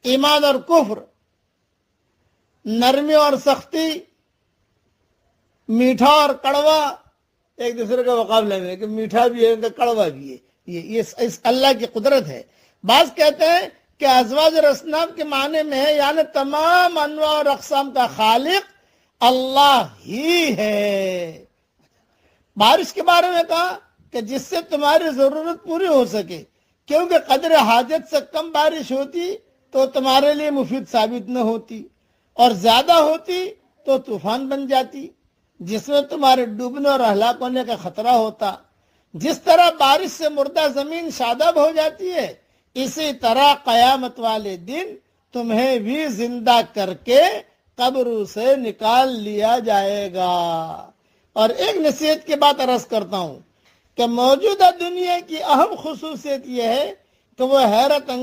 ایمان اور کفر، نرمی اور سختی، میٹھا اور کڑوا ایک دوسرے کے مقابلے میں، کہ میٹھا بھی ہے کڑوا بھی ہے. یہ اس اللہ کی قدرت ہے. بعض کہتے ہیں کہ ازواج اور اصناف کے معنی میں ہے یعنی تمام انواع اور اقسام کا خالق اللہ ہی ہے. بارش کے بارے میں کہا کہ جس سے تمہاری ضرورت پوری ہو سکے، کیونکہ قدر حاجت سے کم بارش ہوتی تو تمہارے لیے مفید ثابت نہ ہوتی، اور زیادہ ہوتی تو طوفان بن جاتی جس میں تمہارے ڈوبنے اور ہلاک ہونے کا خطرہ ہوتا. جس طرح بارش سے مردہ زمین شاداب ہو جاتی ہے، اسی طرح قیامت والے دن تمہیں بھی زندہ کر کے قبروں سے نکال لیا جائے گا. اور ایک نصیحت کی بات عرض کرتا ہوں کہ موجودہ دنیا کی اہم خصوصیت یہ ہے کہ وہ حیرت